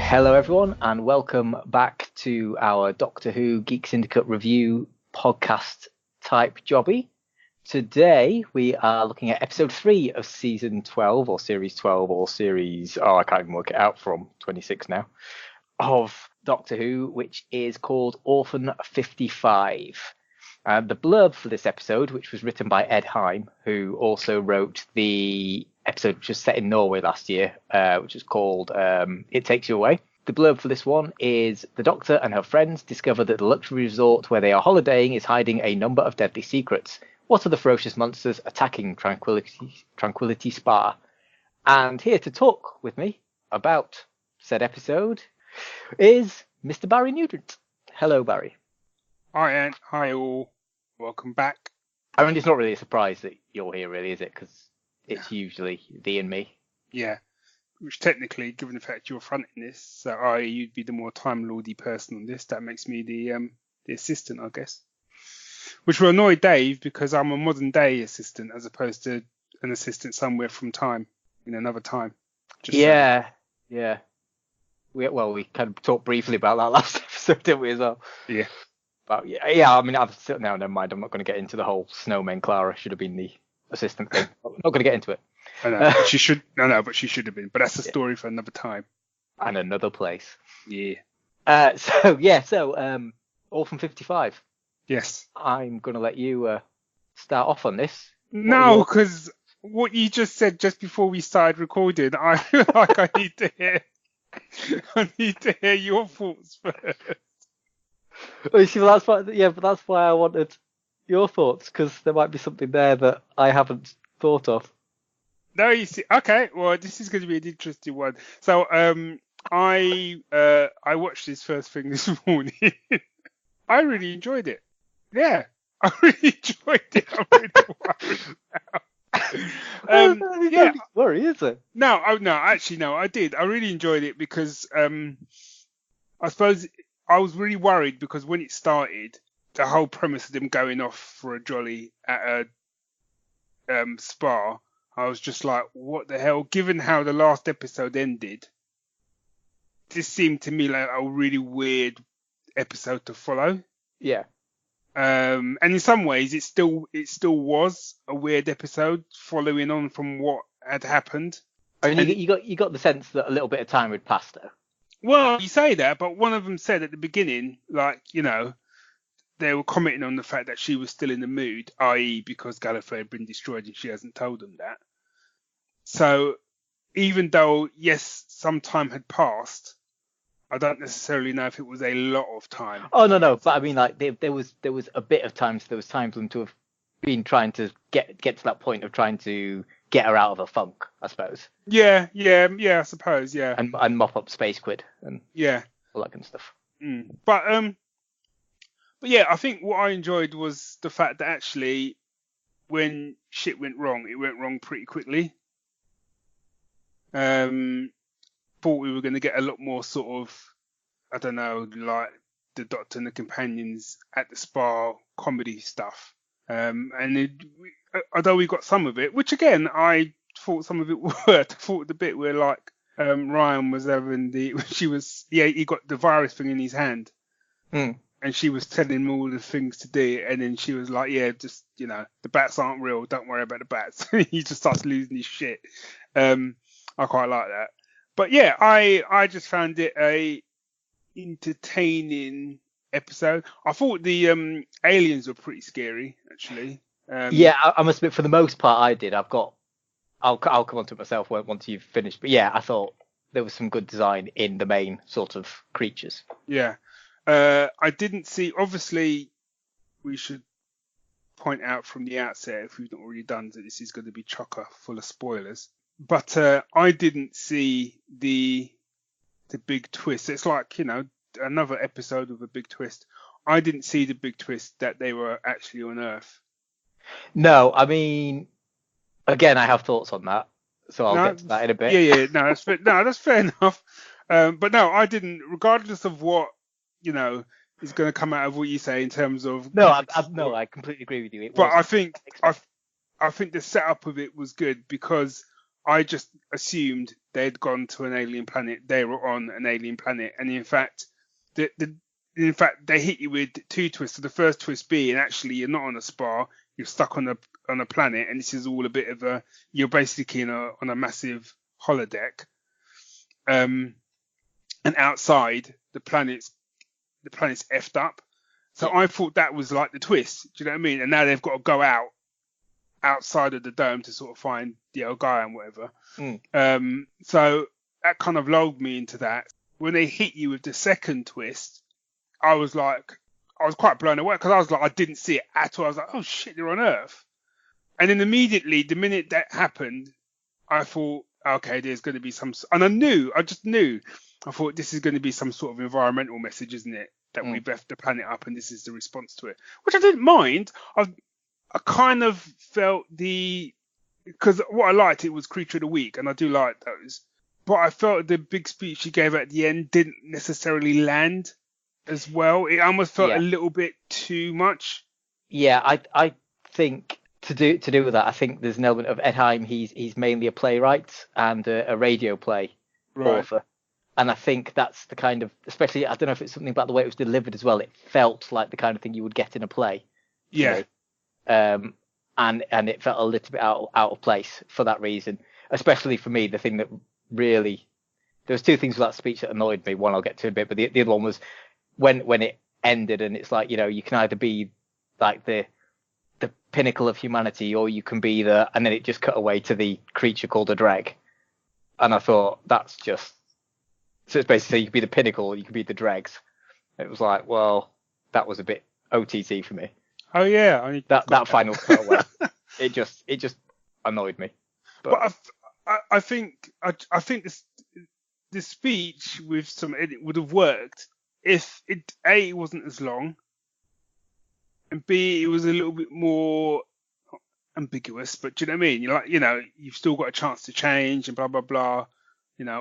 Hello, everyone, and welcome back to our Doctor Who Geek Syndicate review podcast type jobby. Today, we are looking at episode 3 of season 12, or series 12, or series, I can't even work it out, from 26 now, of Doctor Who, which is called Orphan 55. The blurb for this episode, which was written by Ed Hime, who also wrote the episode which was set in Norway last year, which is called It Takes You Away. The blurb for this one is: the Doctor and her friends discover that the luxury resort where they are holidaying is hiding a number of deadly secrets. What are the ferocious monsters attacking Tranquility Spa? And here to talk with me about said episode is Mr. Barry Nugent. Hello, Barry. Hi, Ant. Hi, all. Welcome back. I mean, it's not really a surprise that you're here, really, is it? Because it's usually Dee and me. Yeah. Which technically, given the fact you're fronting this, so you'd be the more Time Lordy person on this, that makes me the assistant, I guess. Which will annoy Dave because I'm a modern day assistant as opposed to an assistant somewhere from time, in another time. Yeah. We kind of talked briefly about that last episode, didn't we, as well? Yeah. But yeah, I mean, never mind. I'm not going to get into the whole Snowman Clara should have been the assistant thing. I'm not going to get into it. I know, but she should. No, but she should have been. But that's a story for another time. And another place. Yeah. So Orphan 55. Yes. I'm going to let you start off on this. No, because what you just said just before we started recording, I feel like I need to hear your thoughts first. Well, you see, that's why I wanted your thoughts, because there might be something there that I haven't thought of. No, you see, okay. Well, this is going to be an interesting one. So, I watched this first thing this morning. I really enjoyed it. Yeah, I really enjoyed it. I'm really worried now. Yeah, worry, is it? No, actually, no, I did. I really enjoyed it because I suppose I was really worried because when it started, the whole premise of them going off for a jolly at a spa, I was just like, what the hell? Given how the last episode ended, this seemed to me like a really weird episode to follow. Yeah. And in some ways, it still was a weird episode following on from what had happened. I mean, you got the sense that a little bit of time had passed, though. Well, you say that, but one of them said at the beginning, like, you know, they were commenting on the fact that she was still in the mood, i.e. because Gallifrey had been destroyed and she hasn't told them that. So even though, yes, some time had passed, I don't necessarily know if it was a lot of time. Oh, no. But I mean, like, there was a bit of time. So there was time for them to have been trying to get to that point of trying to get her out of a funk, I suppose. Yeah, I suppose, yeah. And mop up Space Quid and all that kind of stuff. But yeah, I think what I enjoyed was the fact that actually when shit went wrong, it went wrong pretty quickly. Thought we were going to get a lot more sort of, I don't know, like the Doctor and the Companions at the spa comedy stuff. Although we got some of it, which again, I thought some of it worked. I thought the bit where like Ryan was having he got the virus thing in his hand. And she was telling him all the things to do, and then she was like, yeah, just, you know, the bats aren't real, don't worry about the bats. He just starts losing his shit. I quite like that. But yeah, I just found it a entertaining episode. I thought the aliens were pretty scary, actually. Yeah, I must admit, for the most part, I did. I'll come on to it myself once you've finished. But yeah, I thought there was some good design in the main sort of creatures. Yeah. I didn't see, obviously, we should point out from the outset, if we've not already done, that this is going to be chocker full of spoilers. But I didn't see the big twist. It's like, you know, another episode with a big twist. I didn't see the big twist that they were actually on Earth. No, I mean, again, I have thoughts on that, so I'll get to that in a bit. Yeah, that's fair enough. But no, I didn't, regardless of what, you know, is going to come out of what you say in terms of. No, I completely agree with you. But I think the setup of it was good because I just assumed they'd gone to an alien planet. They were on an alien planet, and in fact, they hit you with two twists. So the first twist being actually you're not on a spar, you're stuck on a planet, and this is all a bit of you're basically on a massive holodeck, and outside the planet's effed up. So I thought that was like the twist. Do you know what I mean? And now they've got to go outside of the dome to sort of find the old guy and whatever. So that kind of lulled me into that. When they hit you with the second twist, I was quite blown away because I was like, I didn't see it at all. I was like, oh shit, they're on Earth. And then immediately, the minute that happened, I thought, okay, there's going to be some, and I just knew. I thought this is going to be some sort of environmental message, isn't it? That we've left the planet up and this is the response to it, which I didn't mind. I kind of felt because what I liked, it was Creature of the Week, and I do like those. But I felt the big speech she gave at the end didn't necessarily land as well. It almost felt a little bit too much. Yeah, I think to do with that, I think there's an element of Ed Hime. He's mainly a playwright and a radio play author. And I think that's the kind of, especially, I don't know if it's something about the way it was delivered as well. It felt like the kind of thing you would get in a play. Yeah. And it felt a little bit out of place for that reason. Especially for me, the thing that really, there was two things with that speech that annoyed me. One I'll get to in a bit, but the other one was when it ended and it's like, you can either be like the pinnacle of humanity or you can be and then it just cut away to the creature called a dreg. And I thought that's just, so it's basically you could be the pinnacle or you could be the dregs. It was like, well, that was a bit OTT for me. Oh yeah, that final cutaway. it just annoyed me. But I think this speech with some edit would have worked if it wasn't as long, and B, it was a little bit more ambiguous. But do you know what I mean? You're like, you've still got a chance to change and blah blah blah.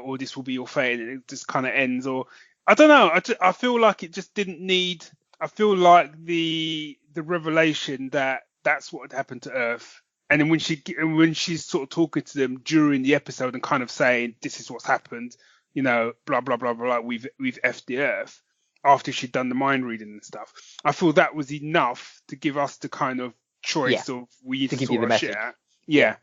Or this will be your fate, and it just kind of ends. Or I don't know. I feel like it just didn't need. I feel like the revelation that that's what had happened to Earth, and then when she's sort of talking to them during the episode and kind of saying this is what's happened, blah blah blah blah, we've effed the Earth, after she'd done the mind reading and stuff. I feel that was enough to give us the kind of choice of we need to sort our shit out. Yeah.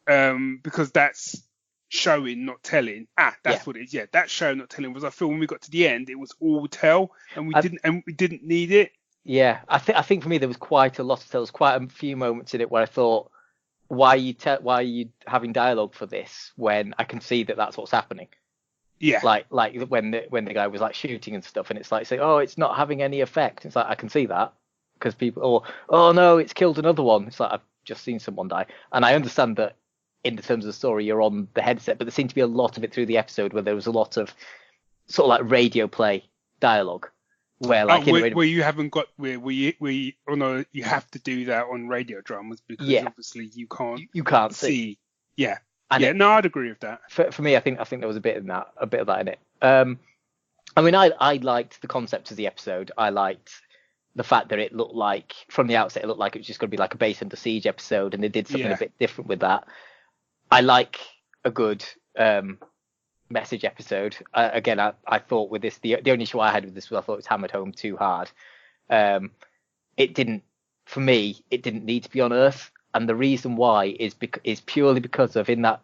Because that's showing, not telling. That's what it is. Yeah, that show, not telling, was, I feel when we got to the end, it was all tell, and we didn't need it. Yeah, I think for me there was quite a lot of tell. There was quite a few moments in it where I thought, why are you having dialogue for this when I can see that that's what's happening? Yeah. Like when the guy was like shooting and stuff, and it's like saying, oh, it's not having any effect. It's like I can see that because people, or oh no, it's killed another one. It's like I've just seen someone die, and I understand that. In terms of the story, you're on the headset, but there seemed to be a lot of it through the episode where there was a lot of sort of like radio play dialogue, where where you haven't got where you have to do that on radio dramas because obviously you can't see. Yeah, and no, I'd agree with that. For me, I think there was a bit of that in it. I mean, I liked the concept of the episode. I liked the fact that it looked like from the outset it looked like it was just going to be like a base under siege episode, and they did something a bit different with that. I like a good message episode. Again, I thought with this, the only issue I had with this was I thought it was hammered home too hard. It didn't need to be on Earth, and the reason why is purely because of in that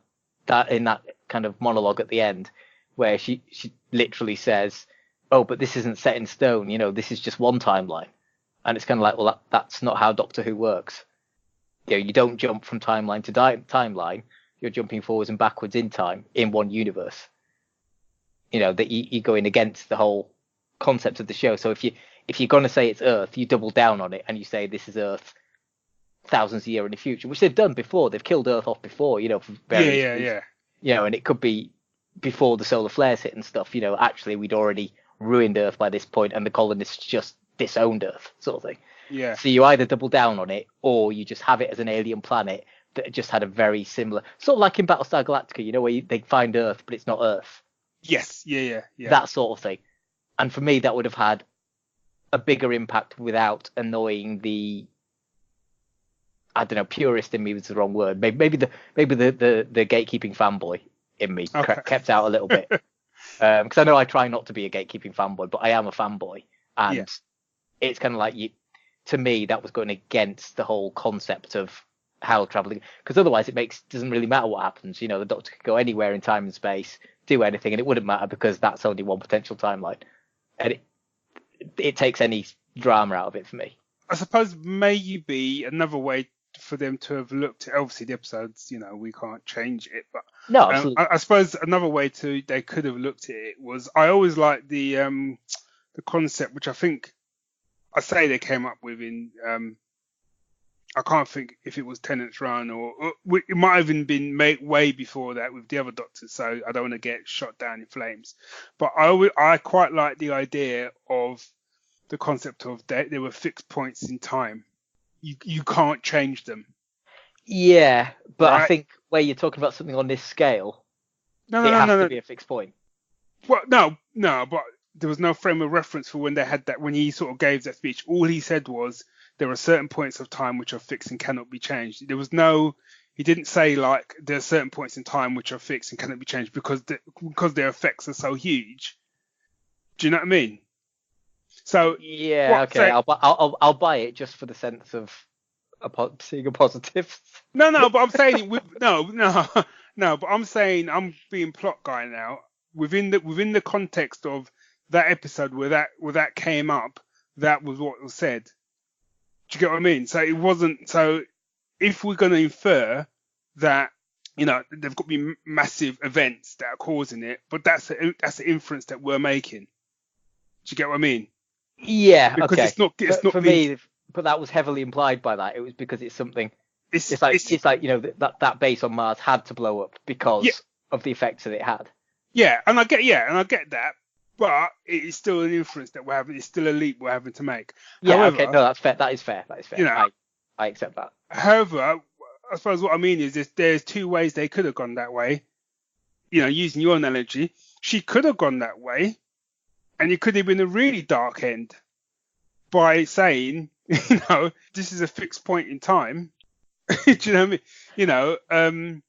kind of monologue at the end where she literally says, "Oh, but this isn't set in stone. This is just one timeline," and it's kind of like, well, that's not how Doctor Who works. You don't jump from timeline to timeline. You're jumping forwards and backwards in time in one universe. That you're going against the whole concept of the show. So if you're going to say it's Earth, you double down on it and you say this is Earth thousands of years in the future, which they've done before. They've killed Earth off before, for various reasons. And it could be before the solar flares hit and stuff. Actually we'd already ruined Earth by this point and the colonists just disowned Earth, sort of thing. Yeah. So you either double down on it or you just have it as an alien planet that just had a very similar, sort of like in Battlestar Galactica, where they find Earth, but it's not Earth. Yes, yeah. That sort of thing. And for me, that would have had a bigger impact without annoying the I don't know, purist in me was the wrong word. Maybe the gatekeeping fanboy in me kept out a little bit. Because I know I try not to be a gatekeeping fanboy, but I am a fanboy, and it's kind of like to me that was going against the whole concept of how traveling, because otherwise doesn't really matter what happens. The Doctor could go anywhere in time and space, do anything, and it wouldn't matter because that's only one potential timeline, and it takes any drama out of it for me. I suppose maybe another way for them to have looked at, obviously the episodes, we can't change it, but no, absolutely. I suppose another way they could have looked at it was, I always liked the concept, which I think I say they came up with in I can't think if it was Tennant's Run or it might have even been made way before that with the other Doctors, so I don't want to get shot down in flames. But I quite like the idea of the concept of there were fixed points in time. You can't change them. Yeah, but right? I think where you're talking about something on this scale, it has to be a fixed point. Well, no, but there was no frame of reference for when they had that, when he sort of gave that speech. All he said was there are certain points of time which are fixed and cannot be changed. He didn't say like there are certain points in time which are fixed and cannot be changed because their effects are so huge. Do you know what I mean? So yeah, okay, I'll buy it just for the sense of seeing a positive. No, but I'm saying but I'm saying I'm being plot guy now. Within the context of that episode where that came up, that was what was said. Do you get what I mean? So it wasn't. So if we're going to infer that, they've got to be massive events that are causing it, but that's the inference that we're making. Do you get what I mean? Yeah, because okay. It's not for me, but that was heavily implied by that. It was because it's something. It's like that base on Mars had to blow up because of the effects that it had. Yeah, and I get that, but it is still an inference that we're having. It's still a leap we're having to make. Yeah, however, okay, no, that's fair. That is fair. I accept that. However, I suppose what I mean is there's two ways they could have gone that way. Using your analogy, she could have gone that way, and it could have been a really dark end by saying, this is a fixed point in time. Do you know what I mean?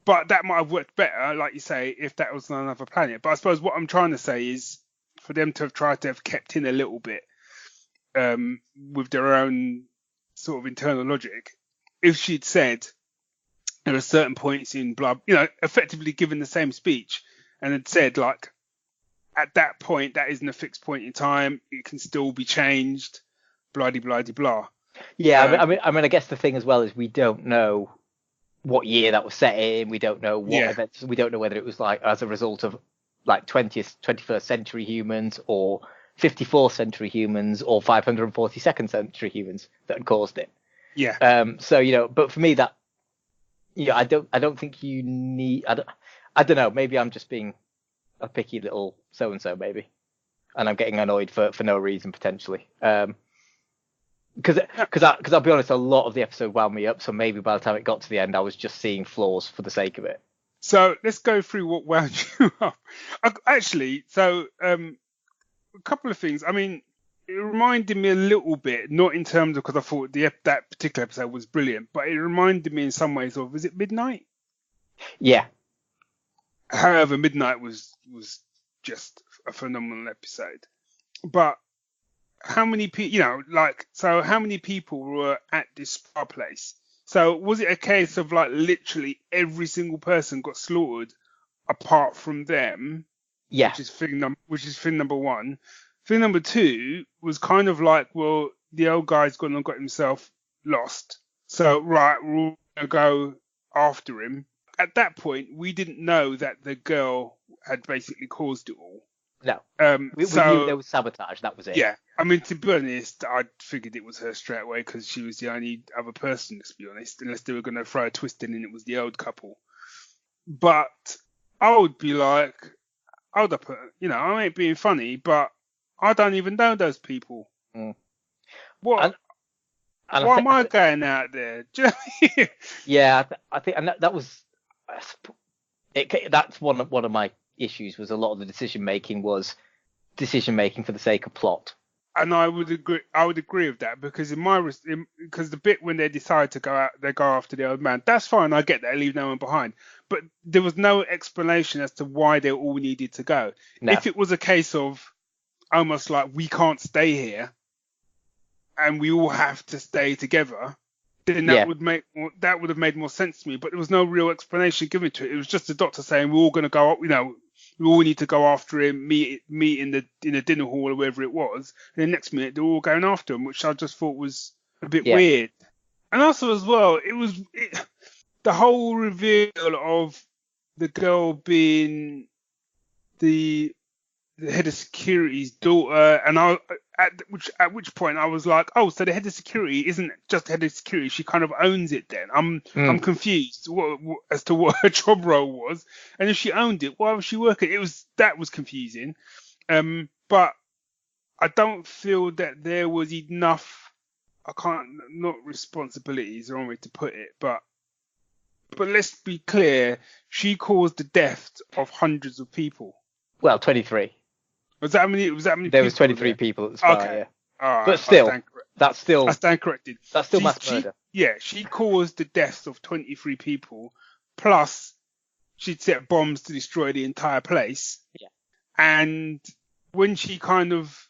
But that might have worked better, like you say, if that was on another planet. But I suppose what I'm trying to say is for them to have tried to have kept in a little bit with their own sort of internal logic. If she'd said there are certain points in blah, effectively given the same speech and had said like, at that point, that isn't a fixed point in time. It can still be changed, blah, blah, blah, blah. Yeah, I mean, I guess the thing as well is we don't know what year that was set in. We don't know what events. We don't know whether it was like as a result of like 21st century humans or 54th century humans or 542nd century humans that had caused it. Yeah. So but for me that, I don't think you need. I don't know. Maybe I'm just being a picky little so and so maybe, and I'm getting annoyed for no reason potentially. Because I'll be honest, a lot of the episode wound me up, so maybe by the time it got to the end, I was just seeing flaws for the sake of it. So let's go through what wound you up. Actually, so a couple of things. I mean, it reminded me a little bit, not in terms of because I thought that particular episode was brilliant, but it reminded me in some ways of, is it Midnight? Yeah. However, Midnight was just a phenomenal episode. But how many people, how many people were at this spa place? So was it a case of like literally every single person got slaughtered apart from them? Yeah. Which is thing number one. Thing number two was kind of like, well, the old guy's gone and got himself lost. So right, we're all gonna go after him. At that point, we didn't know that the girl had basically caused it all. No. We knew there was sabotage. That was it. Yeah. I mean, to be honest, I figured it was her straight away because she was the only other person, let's be honest, unless they were going to throw a twist in and it was the old couple. But I would be like, I ain't being funny, but I don't even know those people. Mm. What? Why am I going out there? Do you know what I mean? Yeah, I think, and that was that's one of my issues was a lot of the decision making for the sake of plot. And I would agree. I would agree with that because because the bit when they decide to go out, they go after the old man. That's fine. I get that. Leave no one behind. But there was no explanation as to why they all needed to go. No. If it was a case of almost like we can't stay here and we all have to stay together, then that would have made more sense to me. But there was no real explanation given to it. It was just the doctor saying we're all going to go up. We all need to go after him, meet in the dinner hall or wherever it was. And the next minute they're all going after him, which I just thought was a bit weird. And also as well, the whole reveal of the girl being the head of security's daughter, and at which point I was like, oh, so the head of security isn't just head of security; she kind of owns it. Then I'm confused as to what her job role was, and if she owned it, why was she working? That was confusing. But I don't feel that there was enough. Not responsibility is the wrong way to put it, but let's be clear, she caused the death of hundreds of people. Well, 23. Was that many? There was 23 people at the start. Okay. Yeah. All right. But still, I stand corrected. That's still mass murder. She caused the deaths of 23 people. Plus, she'd set bombs to destroy the entire place. Yeah. And when she kind of,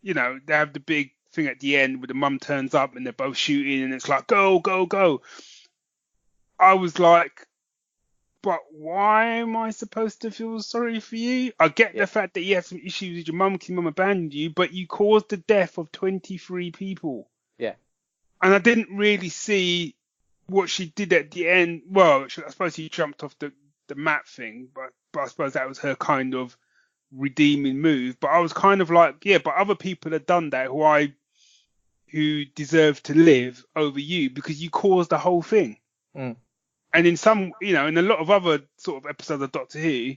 they have the big thing at the end where the mum turns up and they're both shooting and it's like, go, go, go. I was like, but why am I supposed to feel sorry for you? I get the fact that you had some issues with your mum because your mum abandoned you, but you caused the death of 23 people. Yeah. And I didn't really see what she did at the end. Well, I suppose she jumped off the map thing, but I suppose that was her kind of redeeming move. But I was kind of like, yeah, but other people have done that who deserve to live over you because you caused the whole thing. Mm. And in some, in a lot of other sort of episodes of Doctor Who,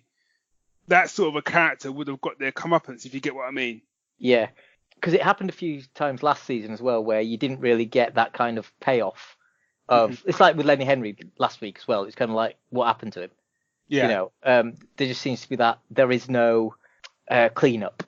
that sort of a character would have got their comeuppance, if you get what I mean. Yeah, because it happened a few times last season as well, where you didn't really get that kind of payoff. It's like with Lenny Henry last week as well. It's kind of like, what happened to him? Yeah. There just seems to be that there is no cleanup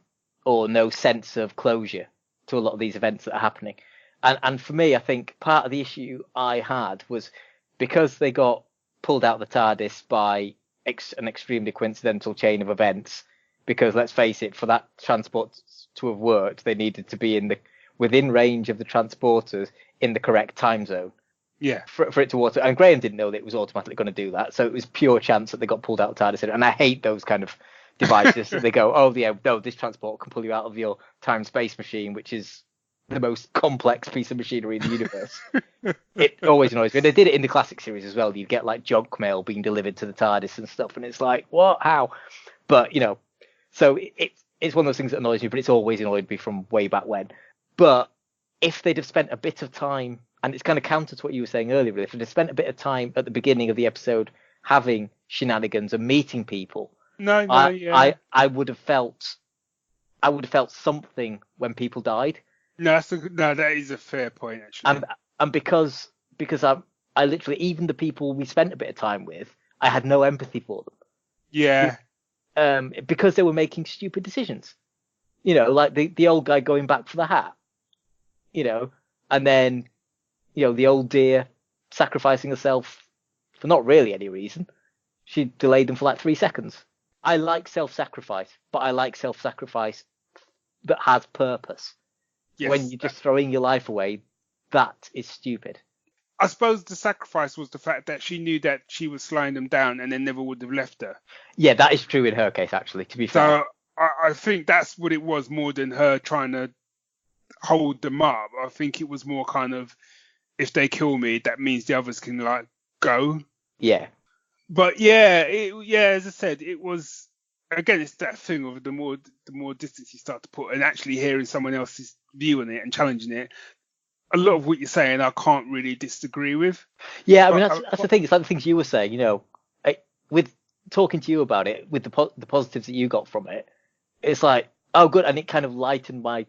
or no sense of closure to a lot of these events that are happening. And for me, I think part of the issue I had was because they got pulled out of the TARDIS by an extremely coincidental chain of events, because let's face it, for that transport to have worked, they needed to be within range of the transporters in the correct time zone. Yeah. For it to water. And Graham didn't know that it was automatically going to do that. So it was pure chance that they got pulled out of TARDIS. And I hate those kind of devices that they go, oh, yeah, no, this transport can pull you out of your time-space machine, which is the most complex piece of machinery in the universe. It always annoys me. They did it in the classic series as well. You'd get like junk mail being delivered to the TARDIS and stuff, and it's like, what? How? But so it's one of those things that annoys me. But it's always annoyed me from way back when. But if they'd have spent a bit of time, and it's kind of counter to what you were saying earlier, if they'd have spent a bit of time at the beginning of the episode having shenanigans and meeting people, I would have felt something when people died. No, that is a fair point, actually. And because I literally, even the people we spent a bit of time with, I had no empathy for them. Yeah. Because they were making stupid decisions. Like the old guy going back for the hat. And then, the old dear sacrificing herself for not really any reason. She delayed them for like 3 seconds. I like self-sacrifice, but I like self-sacrifice that has purpose. Yes, when you're just throwing your life away, that is stupid. I suppose the sacrifice was the fact that she knew that she was slowing them down and they never would have left her. Yeah, that is true in her case, actually, to be fair. So I think that's what it was more than her trying to hold them up. I think it was more kind of, if they kill me, that means the others can, like, go. Yeah. But, as I said, it was, again, it's that thing of the more distance you start to put and actually hearing someone else's view on it and challenging it. A lot of what you're saying I can't really disagree with. Yeah, I mean that's the thing. It's like the things you were saying. With talking to you about it, with the positives that you got from it, it's like, oh, good, and it kind of lightened my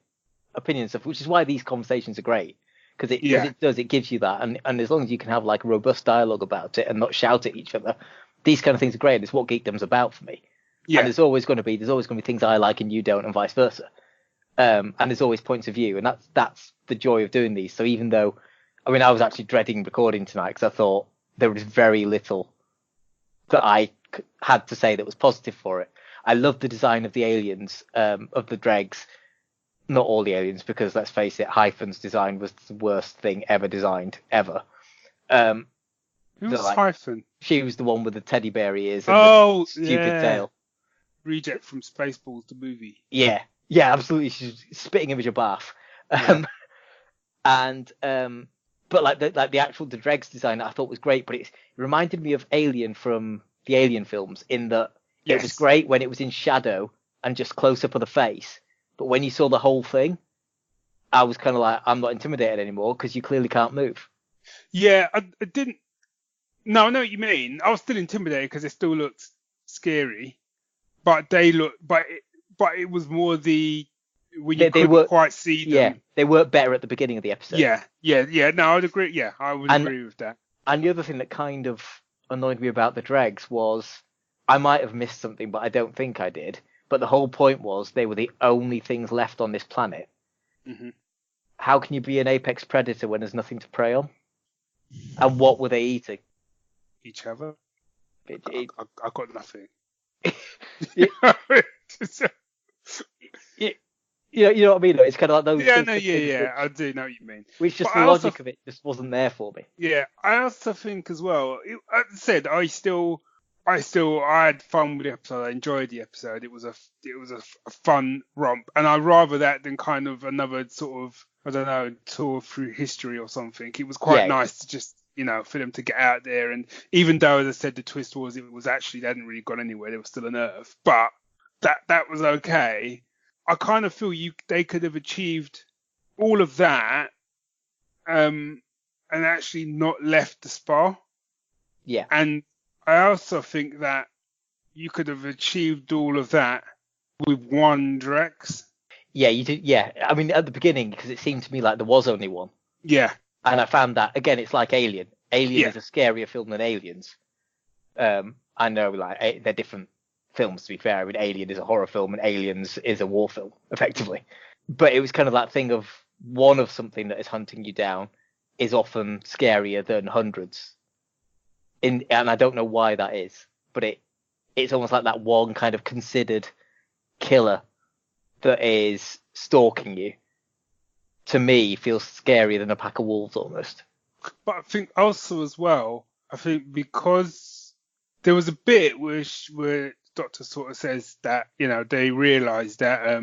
opinion and stuff, which is why these conversations are great, because it gives you that, and as long as you can have like a robust dialogue about it and not shout at each other, these kind of things are great. It's what geekdom's about for me. Yeah. And there's always going to be things I like and you don't, and vice versa. and there's always points of view, and that's the joy of doing these. So even though, I mean, I was actually dreading recording tonight because I thought there was very little that I had to say that was positive for it. I love the design of the aliens, of the dregs. Not all the aliens, because let's face it, Hyphen's design was the worst thing ever designed, ever. Who was Hyphen? She was the one with the teddy bear ears and the stupid tail. Reject from Spaceballs, the movie. Yeah, absolutely. She's a spitting image of Bath. But like the actual the dregs design I thought was great, but it reminded me of Alien from the Alien films in that it was great when it was in shadow and just close up of the face, but when you saw the whole thing, I was kind of like, I'm not intimidated anymore because you clearly can't move. Yeah, I didn't. No, I know what you mean. I was still intimidated because it still looked scary, but they looked, but it was more the when you couldn't quite see them. Yeah, they worked better at the beginning of the episode. Yeah. No, I'd agree. Yeah, I would agree with that. And the other thing that kind of annoyed me about the dregs was I might have missed something, but I don't think I did. But the whole point was they were the only things left on this planet. Mm-hmm. How can you be an apex predator when there's nothing to prey on? And what were they eating? Each other. I got nothing. You know what I mean? Though? It's kind of like those. Yeah, no, yeah. I do know what you mean. Which just the logic of it just wasn't there for me. Yeah, I also think as well. As I said, I had fun with the episode. I enjoyed the episode. It was a fun romp, and I rather that than kind of another sort of, I don't know, tour through history or something. It was quite nice to just, for them to get out there. And even though, as I said, the twist was it was actually they hadn't really gone anywhere. They were still on Earth, but that was okay. I kind of feel they could have achieved all of that, and actually not left the spa. Yeah. And I also think that you could have achieved all of that with one Drex. Yeah, you did. Yeah, I mean at the beginning because it seemed to me like there was only one. Yeah. And I found that again, it's like Alien. Alien is a scarier film than Aliens. I know, like they're different films, to be fair. I mean, Alien is a horror film and Aliens is a war film, effectively. But it was kind of that thing of one of something that is hunting you down is often scarier than hundreds. And I don't know why that is, but it's almost like that one kind of considered killer that is stalking you. To me, feels scarier than a pack of wolves almost. But I think also as well, because there was a bit where Doctor sort of says that they realise that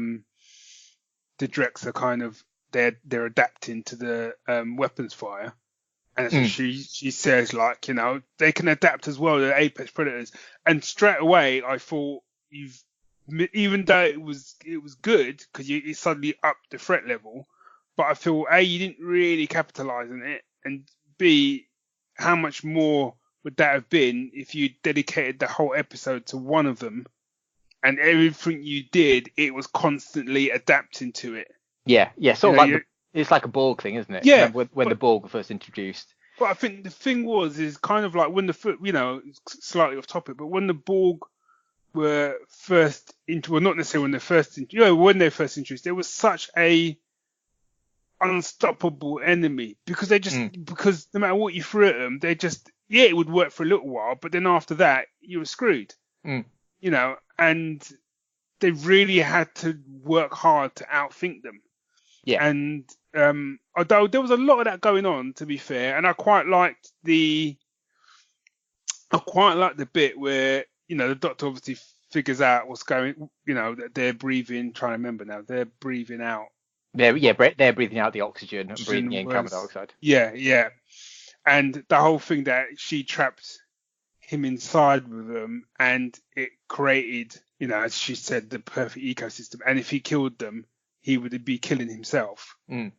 the Drex are kind of they're adapting to the weapons fire, and so she says like they can adapt as well to apex predators, and straight away I thought even though it was good because you suddenly upped the threat level, but I feel A, you didn't really capitalise on it, and B, how much more would that have been if you dedicated the whole episode to one of them, and everything you did, it was constantly adapting to it. Yeah. Sort of like it's like a Borg thing, isn't it? Yeah. When the Borg were first introduced. But I think the thing is kind of like when slightly off topic, but when the Borg were first not necessarily when they're first introduced, there was such a unstoppable enemy because they just because no matter what you threw at them, they just it would work for a little while, but then after that you were screwed. And they really had to work hard to outthink them. Yeah. And although there was a lot of that going on, to be fair, and I quite liked the bit where the Doctor obviously figures out what's going, that they're breathing. Trying to remember now, they're breathing out. They're breathing out the oxygen and breathing in carbon dioxide. Yeah. And the whole thing that she trapped him inside with them, and it created, as she said, the perfect ecosystem. And if he killed them, he would be killing himself. And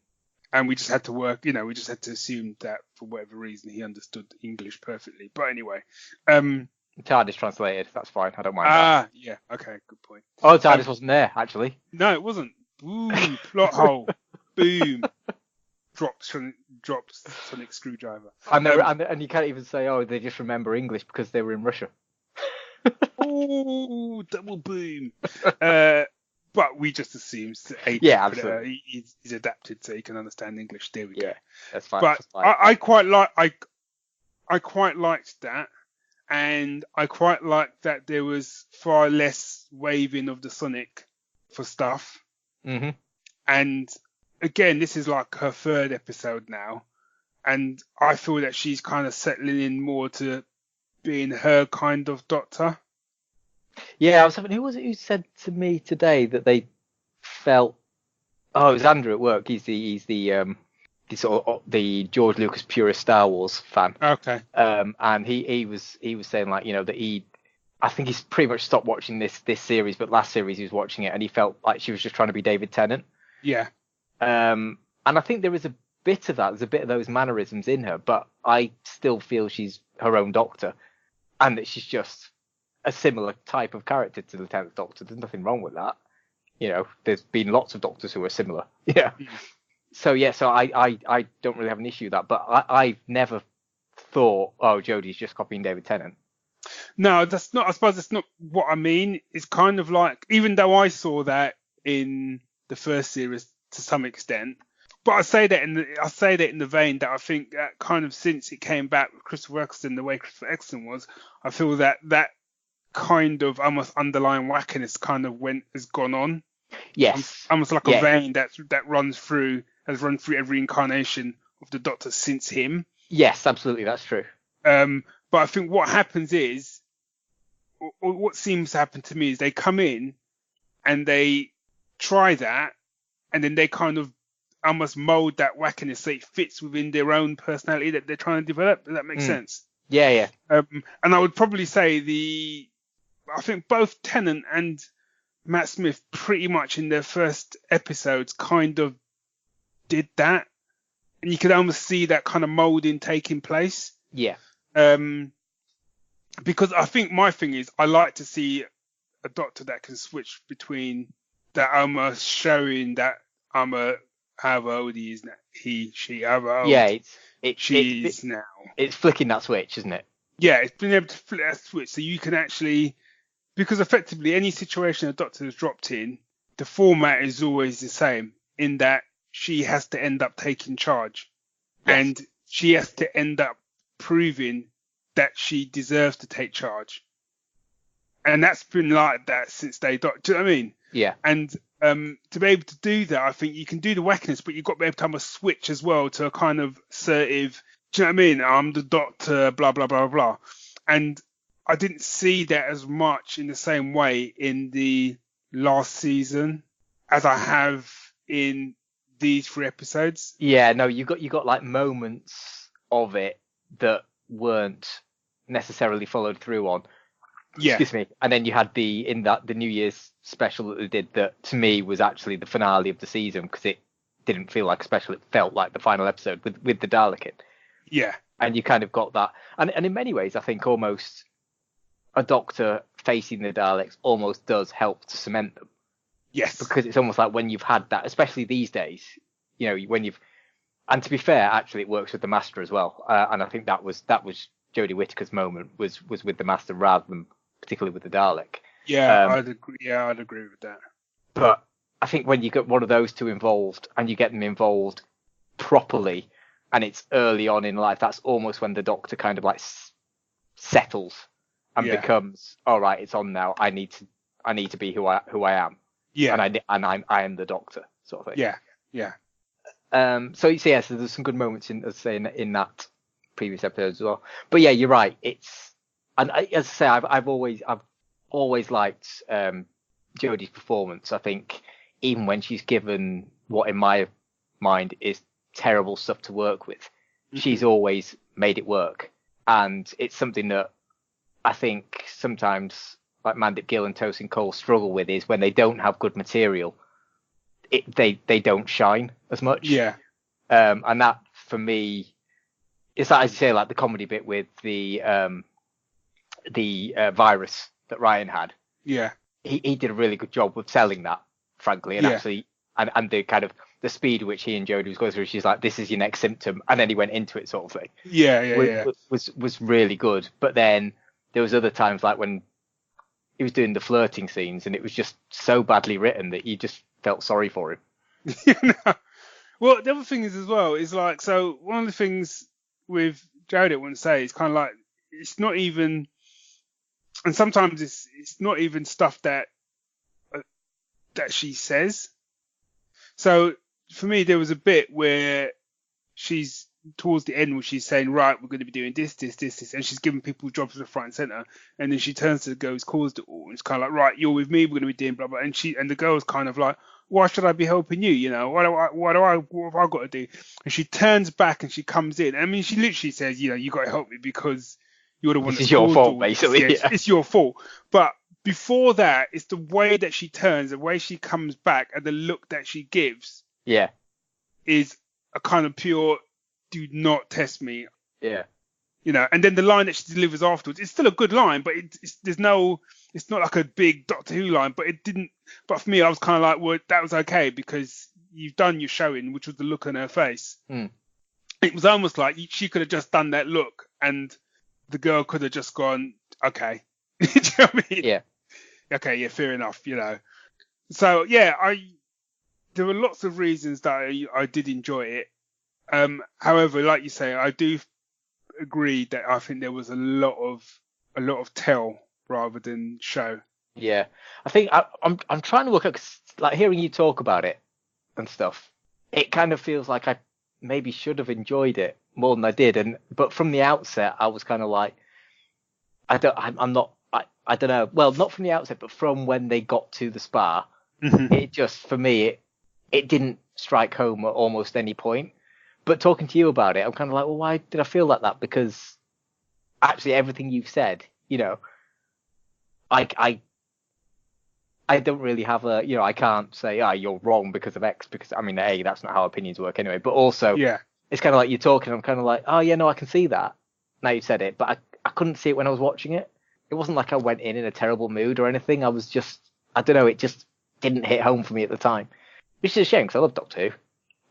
we just had to we just had to assume that for whatever reason he understood English perfectly. But anyway, TARDIS translated. That's fine. I don't mind. Yeah. Okay. Good point. Oh, TARDIS wasn't there actually. No, it wasn't. Ooh, plot hole. Boom. Drops sonic screwdriver. And you can't even say, oh, they just remember English because they were in Russia. Ooh, double boom. but we just assume Yeah, absolutely. he's adapted so he can understand English. There we go. Yeah, that's fine. But That's fine. I quite like I quite liked that, and I quite liked that there was far less waving of the Sonic for stuff. Mm-hmm. And again, this is like her third episode now, and I feel that she's kind of settling in more to being her kind of Doctor. Yeah, I was having. Who was it who said to me today that they felt? Oh, it was Andrew at work. He's the sort of the George Lucas purist Star Wars fan. Okay. And he was saying like, that I think he's pretty much stopped watching this series, but last series he was watching it and he felt like she was just trying to be David Tennant. Yeah. And I think there is a bit of that. There's a bit of those mannerisms in her, but I still feel she's her own Doctor, and that she's just a similar type of character to the 10th Doctor. There's nothing wrong with that. There's been lots of Doctors who are similar. Yeah. So I don't really have an issue with that, but I've never thought, oh, Jodie's just copying David Tennant. No, that's not. I suppose that's not what I mean. It's kind of like, even though I saw that in the first series to some extent, but I say that in the vein that I think that kind of since it came back with Christopher Eccleston, the way Christopher Eccleston was, I feel that kind of almost underlying wackiness kind of has gone on. Yes. Almost like a vein that has run through every incarnation of the Doctor since him. Yes, absolutely, that's true. But I think what happens is, or what seems to happen to me, is they come in and they try that, and then they kind of almost mold that wackiness so it fits within their own personality that they're trying to develop. Does that make sense? Yeah. And I would probably say I think both Tennant and Matt Smith pretty much in their first episodes kind of did that, and you could almost see that kind of molding taking place. Yeah. Because I think my thing is I like to see a Doctor that can switch between that, almost showing that however old he is now, however old she is now. It's flicking that switch, isn't it? Yeah, it's been able to flip that switch so you can actually, because effectively any situation a Doctor has dropped in, the format is always the same in that she has to end up taking charge. Yes. And she has to end up proving that she deserves to take charge. And that's been like that since day dot. Do you know what I mean? Yeah. And to be able to do that, I think you can do the wackiness, but you've got to be able to have a switch as well to a kind of assertive, do you know what I mean? I'm the Doctor, blah, blah, blah, blah. And I didn't see that as much in the same way in the last season as I have in these 3 episodes. Yeah, no, you got like moments of it that weren't necessarily followed through on. Yeah. Excuse me. And then you had the New Year's special that they did that to me was actually the finale of the season, because it didn't feel like a special. It felt like the final episode with the Dalek in. Yeah. And you kind of got that. And in many ways, I think almost a Doctor facing the Daleks almost does help to cement them. Yes. Because it's almost like when you've had that, especially these days, when you've, and to be fair, actually it works with the Master as well. And I think that was Jodie Whittaker's moment was with the Master rather than particularly with the Dalek. Yeah, I'd agree. Yeah, I'd agree with that. But I think when you get one of those two involved and you get them involved properly, and it's early on in life, that's almost when the Doctor kind of like settles and becomes, all right, it's on now. I need to be who I am. Yeah. And I am the Doctor, sort of thing. Yeah. Yeah. So there's some good moments in that previous episode as well. But yeah, you're right. As I say, I've always liked Jodie's performance. I think even when she's given what in my mind is terrible stuff to work with, she's always made it work. And it's something that I think sometimes like Mandip Gill and Tosin Cole struggle with, is when they don't have good material, they don't shine as much. Yeah. And that for me, it's like, as you say, like the comedy bit with the virus that Ryan had. Yeah. He did a really good job with selling that, frankly, and actually, and the kind of the speed at which he and Jodie was going through. She's like, "This is your next symptom," and then he went into it, sort of thing. Yeah. Was really good. But then there was other times like when he was doing the flirting scenes, and it was just so badly written that you just felt sorry for him. You know? Well, the other thing is as well is like, so one of the things with Jodie I want to say is kind of like, it's not even, and sometimes it's not even stuff that she says. So for me, there was a bit where she's towards the end where she's saying, right, we're going to be doing this, and she's giving people jobs left, right, and centre. And then she turns to the girl who's caused it all, and it's kind of like, right, you're with me, we're going to be doing blah blah. And the girl's kind of like, why should I be helping you? You know, what have I got to do? And she turns back and she comes in. I mean, she literally says, you know, you got to help me because you're the one. This is your fault, basically. Yeah. It's your fault. But before that, it's the way that she turns, the way she comes back, and the look that she gives. Yeah. Is a kind of pure, do not test me. Yeah. You know, and then the line that she delivers afterwards, it's still a good line, but it's not like a big Doctor Who line, but but for me, I was kind of like, well, that was okay because you've done your showing, which was the look on her face. It was almost like she could have just done that look and the girl could have just gone, okay. Do you know what I mean? Yeah. Okay, yeah, fair enough, you know. So, yeah, there were lots of reasons that I did enjoy it. However, like you say, I do agree that I think there was a lot of tell rather than show. Yeah, I think I'm trying to work out, 'cause, like, hearing you talk about it and stuff, it kind of feels like I maybe should have enjoyed it more than I did. But from the outset, I was kind of like, I don't know. Well, not from the outset, but from when they got to the spa, it just, for me, it didn't strike home at almost any point. But talking to you about it, I'm kind of like, well, why did I feel like that? Because actually everything you've said, you know, I don't really have a, you know, I can't say, you're wrong because of X, because, I mean, A, that's not how opinions work anyway. But also, yeah, it's kind of like you're talking, I'm kind of like, oh, yeah, no, I can see that. Now you've said it, but I couldn't see it when I was watching it. It wasn't like I went in a terrible mood or anything. I was just, I don't know, it just didn't hit home for me at the time. Which is a shame, because I love Doctor Who.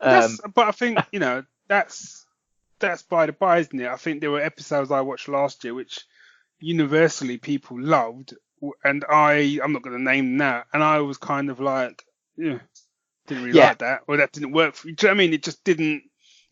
But I think, you know, that's by the by, isn't it? I think there were episodes I watched last year which universally people loved, and I'm not going to name them now, and I was kind of like, didn't really like that, or that didn't work for me. Do you know what I mean? It just didn't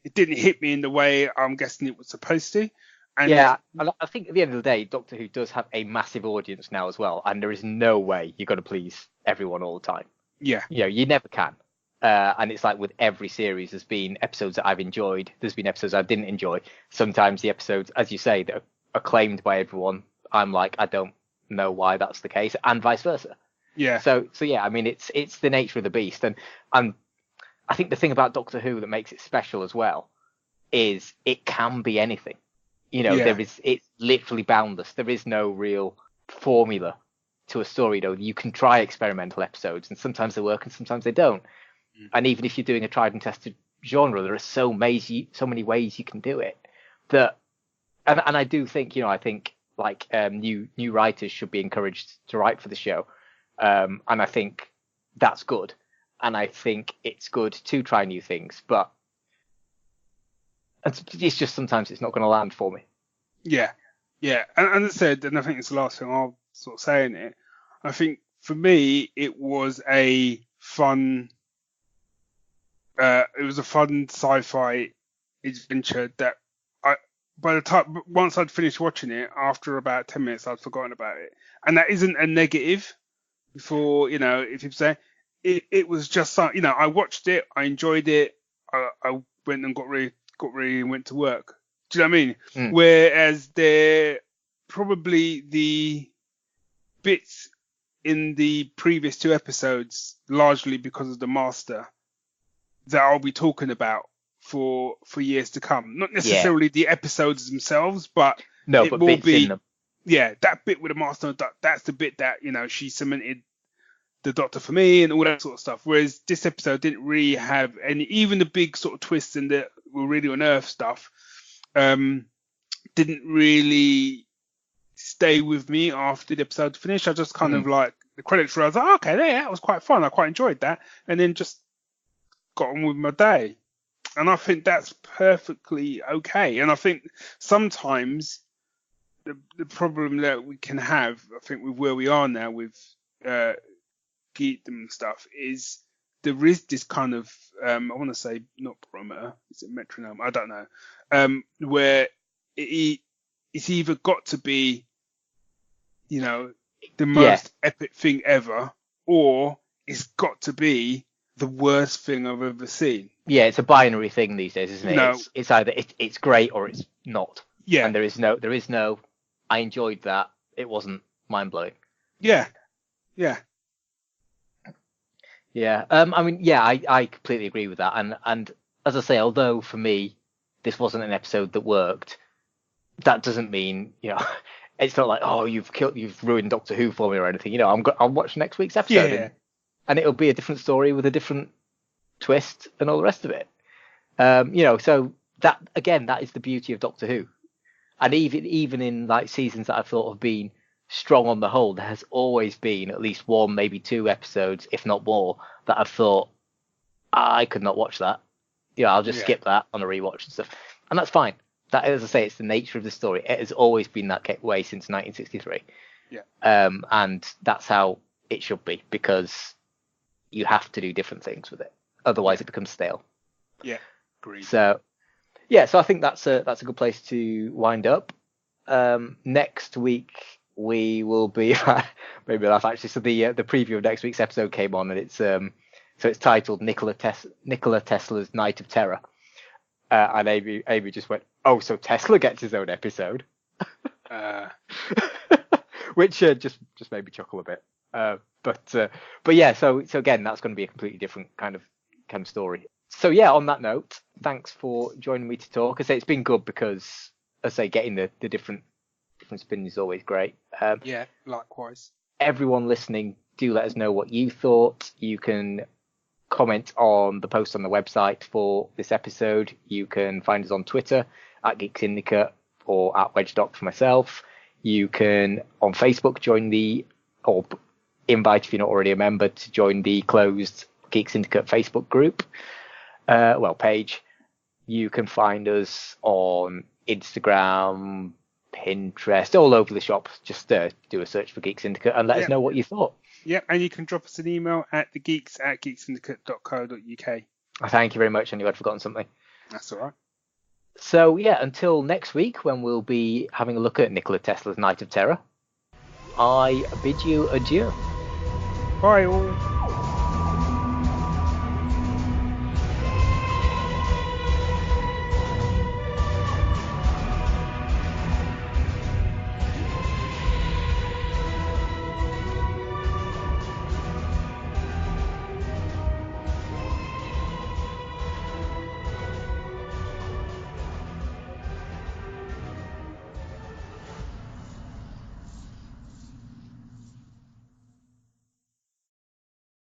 hit me in the way I'm guessing it was supposed to. And yeah, I think at the end of the day, Doctor Who does have a massive audience now as well, and there is no way you're going to please everyone all the time. Yeah. You know, you never can. And it's like with every series, there's been episodes that I've enjoyed, there's been episodes I didn't enjoy. Sometimes the episodes, as you say, that are acclaimed by everyone, I'm like, I don't know why that's the case, and vice versa. Yeah. So yeah, I mean, it's the nature of the beast, and I think the thing about Doctor Who that makes it special as well is it can be anything. You know, it's literally boundless. There is no real formula to a story, though. You can try experimental episodes, and sometimes they work, and sometimes they don't. And even if you're doing a tried and tested genre, there are so many ways you can do it. That, and I do think, you know, I think like new writers should be encouraged to write for the show, and I think that's good. And I think it's good to try new things, but it's just sometimes it's not going to land for me. Yeah, and as I said, and I think it's the last thing I'll sort of say in it. I think for me, it was a fun. It was a fun sci-fi adventure that by the time once I'd finished watching it, after about 10 minutes, I'd forgotten about it. And that isn't a negative. For, you know, if you say it was just, you know, I watched it, I enjoyed it, I went and got ready and went to work. Do you know what I mean? Whereas there probably the bits in the previous two episodes, largely because of the master, that I'll be talking about for years to come. Not necessarily the episodes themselves, but it will bits be in them. Yeah, that bit with the master, that's the bit that, you know, she cemented the Doctor for me and all that sort of stuff. Whereas this episode didn't really have any, even the big sort of twists and the were really on Earth stuff, didn't really stay with me after the episode finished. I just kind of like the credits were, I was like, okay, that was quite fun. I quite enjoyed that. And then just got on with my day. And I think that's perfectly okay. And I think sometimes the problem that we can have, I think, with where we are now with geekdom and stuff is there is this kind of I want to say not barometer, is it metronome? I don't know. Where it's either got to be, the most epic thing ever, or it's got to be the worst thing I've ever seen. Yeah, it's a binary thing these days, isn't it? It's either it's great or it's not. Yeah. And there is no. I enjoyed that. It wasn't mind blowing. Yeah. Yeah. Yeah. I completely agree with that. And as I say, although for me this wasn't an episode that worked, that doesn't mean it's not like, oh, you've ruined Doctor Who for me or anything. I'll watch next week's episode and it'll be a different story with a different twist and all the rest of it. So that again, that is the beauty of Doctor Who. And even in like seasons that I thought have been strong on the whole, there has always been at least one, maybe two episodes, if not more, that I've thought I could not watch that. I'll just skip that on a rewatch and stuff, and that's fine. That, as I say, it's the nature of the story. It has always been that way since 1963. Yeah. And that's how it should be, because you have to do different things with it. Otherwise, it becomes stale. Yeah. Agreed. So I think that's a good place to wind up. Next week we will be maybe laugh actually. So the preview of next week's episode came on, and it's titled Nikola Tesla's Night of Terror. And Amy just went, oh, so Tesla gets his own episode, which just made me chuckle a bit. But yeah, so again, that's going to be a completely different kind of story. So yeah, on that note, thanks for joining me to talk. I say it's been good because, getting the different spins is always great. Yeah, likewise. Everyone listening, do let us know what you thought. You can comment on the post on the website for this episode. You can find us on Twitter at Geek Syndicate or at WedgeDoc for myself. You can on Facebook invite, if you're not already a member, to join the closed Geek Syndicate Facebook group. Page. You can find us on Instagram, Pinterest, all over the shop. Just do a search for Geek Syndicate and let us know what you thought. Yep, and you can drop us an email at thegeeks@geeksyndicate.co.uk. Thank you very much. I knew I'd forgotten something. That's all right. So yeah, until next week when we'll be having a look at Nikola Tesla's Night of Terror, I bid you adieu. Bye all.